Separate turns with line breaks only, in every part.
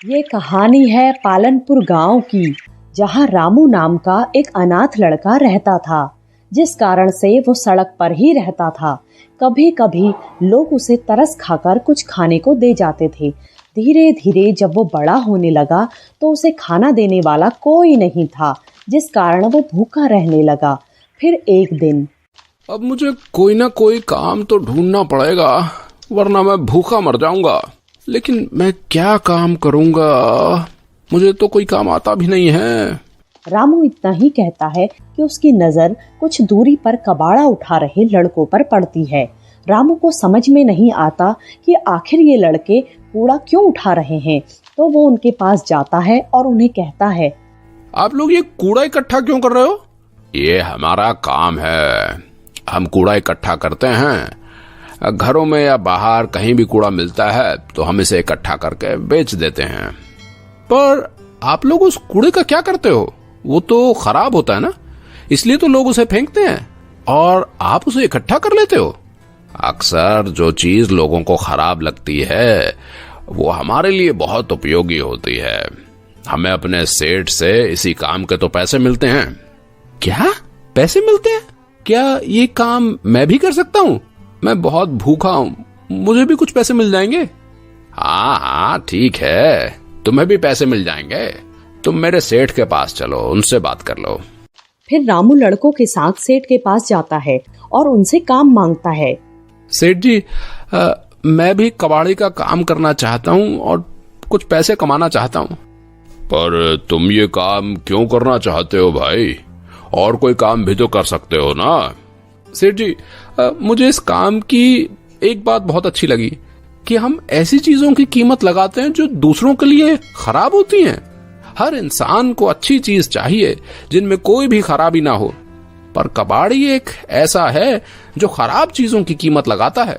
ये कहानी है पालनपुर गांव की, जहां रामू नाम का एक अनाथ लड़का रहता था, जिस कारण से वो सड़क पर ही रहता था। कभी कभी लोग उसे तरस खाकर कुछ खाने को दे जाते थे। धीरे धीरे जब वो बड़ा होने लगा तो उसे खाना देने वाला कोई नहीं था, जिस कारण वो भूखा रहने लगा। फिर एक दिन,
अब मुझे कोई ना कोई काम तो ढूंढना पड़ेगा, वरना मैं भूखा मर जाऊंगा। लेकिन मैं क्या काम करूंगा? मुझे तो कोई काम आता भी नहीं है।
रामू इतना ही कहता है कि उसकी नजर कुछ दूरी पर कबाड़ा उठा रहे लड़कों पर पड़ती है। रामू को समझ में नहीं आता कि आखिर ये लड़के कूड़ा क्यों उठा रहे हैं, तो वो उनके पास जाता है और उन्हें कहता है,
आप लोग ये कूड़ा इकट्ठा क्यों कर रहे हो? ये हमारा काम है। हम कूड़ा इकट्ठा करते हैं। घरों में या बाहर कहीं भी कूड़ा मिलता है तो हम इसे इकट्ठा करके बेच देते हैं। पर आप लोग उस कूड़े का क्या करते हो? वो तो खराब होता है ना, इसलिए तो लोग उसे फेंकते हैं और आप उसे इकट्ठा कर लेते हो। अक्सर जो चीज लोगों को खराब लगती है वो हमारे लिए बहुत उपयोगी होती है। हमें अपने सेठ से इसी काम के तो पैसे मिलते हैं। क्या पैसे मिलते हैं? क्या ये काम मैं भी कर सकता हूँ? मैं बहुत भूखा हूँ, मुझे भी कुछ पैसे मिल जाएंगे। हाँ हाँ ठीक है, तुम्हें भी पैसे मिल जाएंगे। तुम मेरे सेठ के पास चलो, उनसे बात कर लो।
फिर रामू लड़कों के साथ सेठ के पास जाता है और उनसे काम मांगता है।
सेठ जी, मैं भी कबाड़ी का काम करना चाहता हूँ और कुछ पैसे कमाना चाहता हूँ। पर तुम ये काम क्यों करना चाहते हो भाई? और कोई काम भी तो कर सकते हो ना। सेठ जी, मुझे इस काम की एक बात बहुत अच्छी लगी कि हम ऐसी चीजों की कीमत लगाते हैं जो दूसरों के लिए खराब होती हैं। हर इंसान को अच्छी चीज चाहिए जिनमें कोई भी खराबी ना हो, पर कबाड़ी एक ऐसा है जो खराब चीजों की कीमत लगाता है।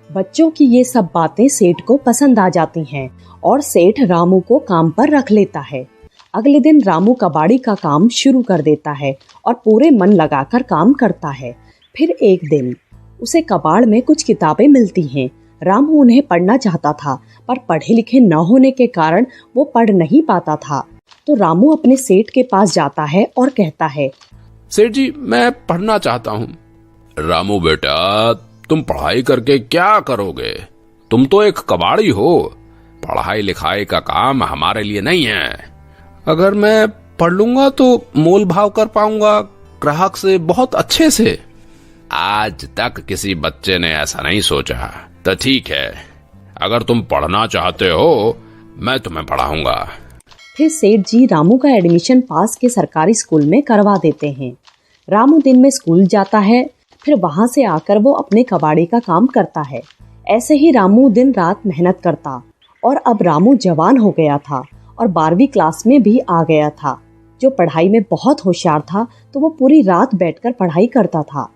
बच्चों की ये सब बातें सेठ को पसंद आ जाती हैं और सेठ रामू को काम पर रख लेता है। अगले दिन रामू कबाड़ी का काम शुरू कर देता है और पूरे मन लगाकर काम करता है। फिर एक दिन उसे कबाड़ में कुछ किताबें मिलती हैं। रामू उन्हें पढ़ना चाहता था, पर पढ़े लिखे न होने के कारण वो पढ़ नहीं पाता था। तो रामू अपने सेठ के पास जाता है और कहता है,
सेठ जी, मैं पढ़ना चाहता हूँ। रामू बेटा, तुम पढ़ाई करके क्या करोगे? तुम तो एक कबाड़ी हो। पढ़ाई लिखाई का काम हमारे लिए नहीं है। अगर मैं पढ़ लूंगा तो मोल भाव कर पाऊंगा ग्राहक से बहुत अच्छे से। आज तक किसी बच्चे ने ऐसा नहीं सोचा। तो ठीक है, अगर तुम पढ़ना चाहते हो मैं तुम्हें पढ़ाऊंगा।
फिर सेठ जी रामू का एडमिशन पास के सरकारी स्कूल में करवा देते हैं। रामू दिन में स्कूल जाता है, फिर वहां से आकर वो अपने कबाड़ी का काम करता है। ऐसे ही रामू दिन रात मेहनत करता और अब रामू जवान हो गया था और 12वीं क्लास में भी आ गया था। जो पढ़ाई में बहुत होशियार था तो वो पूरी रात बैठकर पढ़ाई करता था।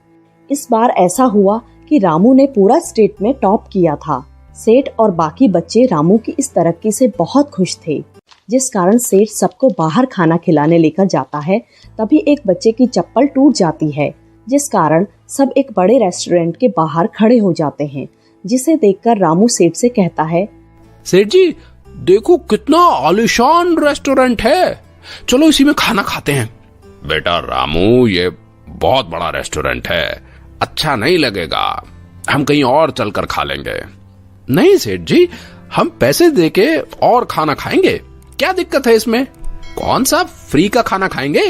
इस बार ऐसा हुआ कि रामू ने पूरा स्टेट में टॉप किया था। सेठ और बाकी बच्चे रामू की इस तरक्की से बहुत खुश थे, जिस कारण सेठ सबको बाहर खाना खिलाने लेकर जाता है। तभी एक बच्चे की चप्पल टूट जाती है, जिस कारण सब एक बड़े रेस्टोरेंट के बाहर खड़े हो जाते हैं, जिसे देखकर रामू सेठ से कहता है,
सेठ जी, देखो कितना आलीशान रेस्टोरेंट है, चलो इसी में खाना खाते हैं। बेटा रामू, ये बहुत बड़ा रेस्टोरेंट है, अच्छा नहीं लगेगा, हम कहीं और चलकर खा लेंगे। नहीं सेठ जी, हम पैसे देके और खाना खाएंगे, क्या दिक्कत है इसमें? कौन सा फ्री का खाना खाएंगे?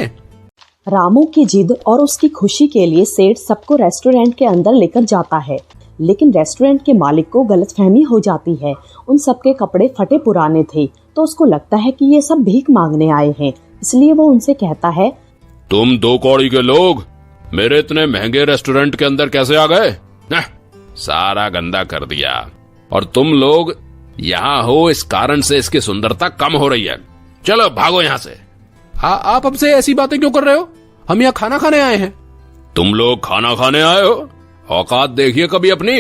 रामू की जिद और उसकी खुशी के लिए सेठ सबको रेस्टोरेंट के अंदर लेकर जाता है, लेकिन रेस्टोरेंट के मालिक को गलतफहमी हो जाती है। उन सबके कपड़े फटे पुराने थे, तो उसको लगता है कि ये सब भीख मांगने आए हैं, इसलिए वो उनसे कहता है,
तुम दो कौड़ी के लोग मेरे इतने महंगे रेस्टोरेंट के अंदर कैसे आ गए? सारा गंदा कर दिया, और तुम लोग यहाँ हो इस कारण से इसकी सुंदरता कम हो रही है। चलो भागो यहाँ से। आप हमसे ऐसी बातें क्यों कर रहे हो? हम यहाँ खाना खाने आए हैं। तुम लोग खाना खाने आए हो? औकात देखिए कभी अपनी।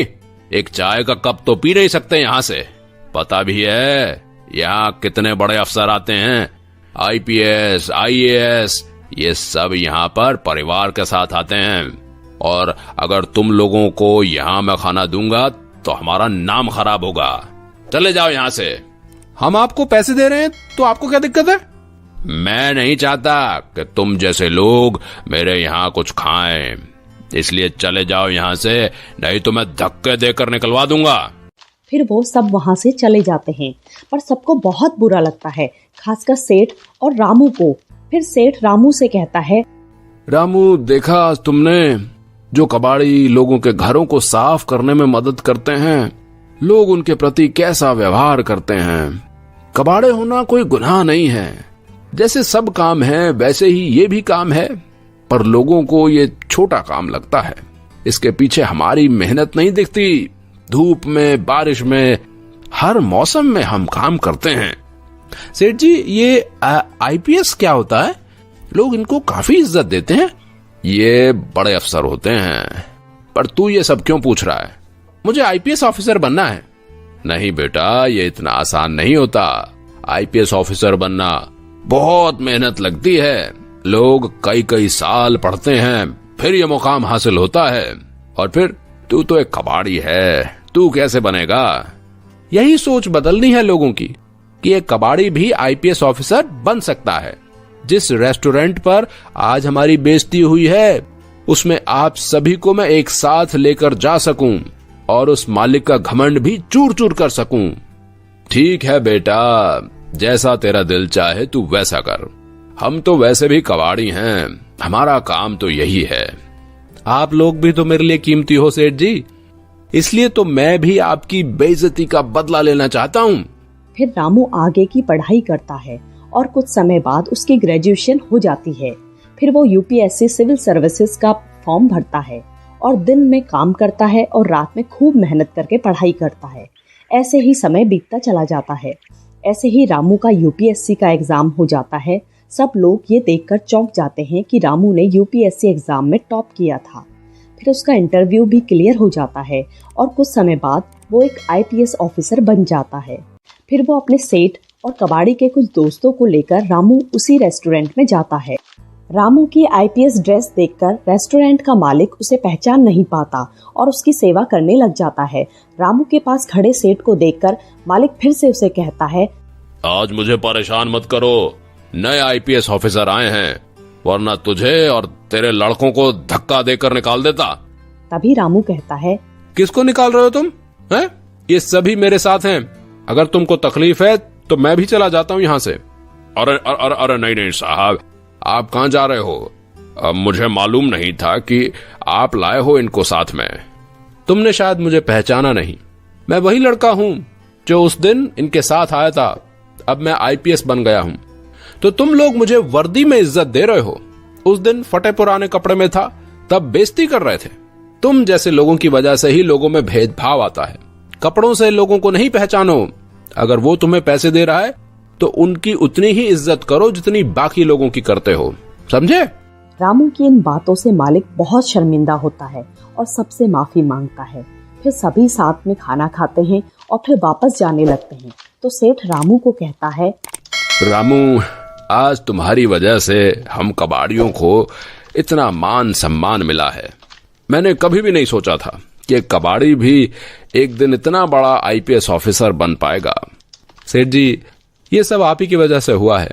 एक चाय का कप तो पी नहीं सकते यहाँ से। पता भी है यहाँ कितने बड़े अफसर आते हैं, IPS, IAS, ये सब यहाँ पर परिवार के साथ आते हैं। और अगर तुम लोगों को यहाँ मैं खाना दूंगा तो हमारा नाम खराब होगा। चले जाओ यहाँ से। हम आपको पैसे दे रहे हैं तो आपको क्या दिक्कत है? मैं नहीं चाहता कि तुम जैसे लोग मेरे यहाँ कुछ खाएं, इसलिए चले जाओ यहाँ से, नहीं तो मैं धक्के देकर निकलवा दूंगा।
फिर वो सब वहाँ से चले जाते हैं, पर सबको बहुत बुरा लगता है, खासकर सेठ और रामू को। फिर सेठ रामू से कहता है,
रामू, देखा तुमने जो कबाड़ी लोगों के घरों को साफ करने में मदद करते हैं, लोग उनके प्रति कैसा व्यवहार करते हैं। कबाड़े होना कोई गुनाह नहीं है, जैसे सब काम है वैसे ही ये भी काम है, पर लोगों को ये छोटा काम लगता है। इसके पीछे हमारी मेहनत नहीं दिखती। धूप में, बारिश में, हर मौसम में हम काम करते हैं। सेठ जी, ये आईपीएस क्या होता है? लोग इनको काफी इज्जत देते हैं। ये बड़े अफसर होते हैं। पर तू ये सब क्यों पूछ रहा है? मुझे आईपीएस ऑफिसर बनना है। नहीं बेटा, ये इतना आसान नहीं होता। आईपीएस ऑफिसर बनना बहुत मेहनत लगती है। लोग कई कई साल पढ़ते हैं, फिर ये मुकाम हासिल होता है। और फिर तू तो एक कबाड़ी है, तू कैसे बनेगा? यही सोच बदलनी है लोगों की कि एक कबाड़ी भी आईपीएस ऑफिसर बन सकता है। जिस रेस्टोरेंट पर आज हमारी बेइज्जती हुई है, उसमें आप सभी को मैं एक साथ लेकर जा सकूं और उस मालिक का घमंड भी चूर चूर कर सकूं। ठीक है बेटा, जैसा तेरा दिल चाहे तू वैसा कर। हम तो वैसे भी कबाड़ी हैं, हमारा काम तो यही है। आप लोग भी तो मेरे लिए कीमती हो सेठ जी, इसलिए तो मैं भी आपकी बेइज्जती का बदला लेना चाहता हूँ।
फिर रामू आगे की पढ़ाई करता है और कुछ समय बाद उसकी ग्रेजुएशन हो जाती है। फिर वो यूपीएससी सिविल सर्विसेज का फॉर्म भरता है और दिन में काम करता है और रात में खूब मेहनत करके पढ़ाई करता है। ऐसे ही समय बीतता चला जाता है। ऐसे ही रामू का यूपीएससी का एग्जाम हो जाता है। सब लोग ये देखकर चौंक जाते हैं कि रामू ने यूपीएससी एग्जाम में टॉप किया था। फिर उसका इंटरव्यू भी क्लियर हो जाता है और कुछ समय बाद वो एक आईपीएस ऑफिसर बन जाता है। फिर वो अपने सेठ और कबाड़ी के कुछ दोस्तों को लेकर रामू उसी रेस्टोरेंट में जाता है। रामू की आईपीएस ड्रेस देखकर रेस्टोरेंट का मालिक उसे पहचान नहीं पाता और उसकी सेवा करने लग जाता है। रामू के पास खड़े सेठ को देखकर मालिक फिर से उसे कहता है,
आज मुझे परेशान मत करो, नए आईपीएस ऑफिसर आए हैं, वरना तुझे और तेरे लड़कों को धक्का देकर निकाल देता।
तभी रामू कहता है,
किसको निकाल रहे हो तुम? हैं? ये सभी मेरे साथ हैं। अगर तुमको तकलीफ है तो मैं भी चला जाता हूँ यहाँ से। अरे नहीं साहब, आप कहाँ जा रहे हो? मुझे मालूम नहीं था कि आप लाए हो इनको साथ में। तुमने शायद मुझे पहचाना नहीं। मैं वही लड़का हूँ जो उस दिन इनके साथ आया था। अब मैं आईपीएस बन गया हूँ, तो तुम लोग मुझे वर्दी में इज्जत दे रहे हो। उस दिन फटे पुराने कपड़े में था, तब बेइज्जती कर रहे थे। तुम जैसे लोगों की वजह से ही लोगों में भेदभाव आता है। कपड़ों से लोगों को नहीं पहचानो। अगर वो तुम्हें पैसे दे रहा है तो उनकी उतनी ही इज्जत करो जितनी बाकी लोगों की करते हो, समझे?
रामू की इन बातों से मालिक बहुत शर्मिंदा होता है और सबसे माफी मांगता है। फिर सभी साथ में खाना खाते हैं और फिर वापस जाने लगते हैं। तो सेठ रामू को कहता है,
रामू, आज तुम्हारी वजह से हम कबाड़ियों को इतना मान सम्मान मिला है। मैंने कभी भी नहीं सोचा था कि कबाड़ी भी एक दिन इतना बड़ा आईपीएस ऑफिसर बन पाएगा। सेठ जी, ये सब आप ही की वजह से हुआ है।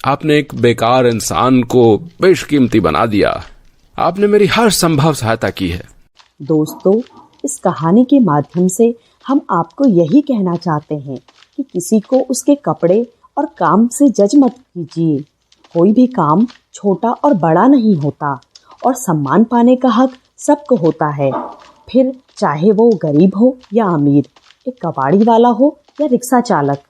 आपने एक बेकार इंसान को बेशकीमती बना दिया। आपने मेरी हर संभव सहायता की है।
दोस्तों, इस कहानी के माध्यम से हम आपको यही कहना चाहते हैं कि किसी को उसके कपड़े और काम से जज मत कीजिए। कोई भी काम छोटा और बड़ा नहीं होता और सम्मान पाने का हक सबको होता है, फिर चाहे वो गरीब हो या अमीर, एक कबाड़ी वाला हो या रिक्शा चालक।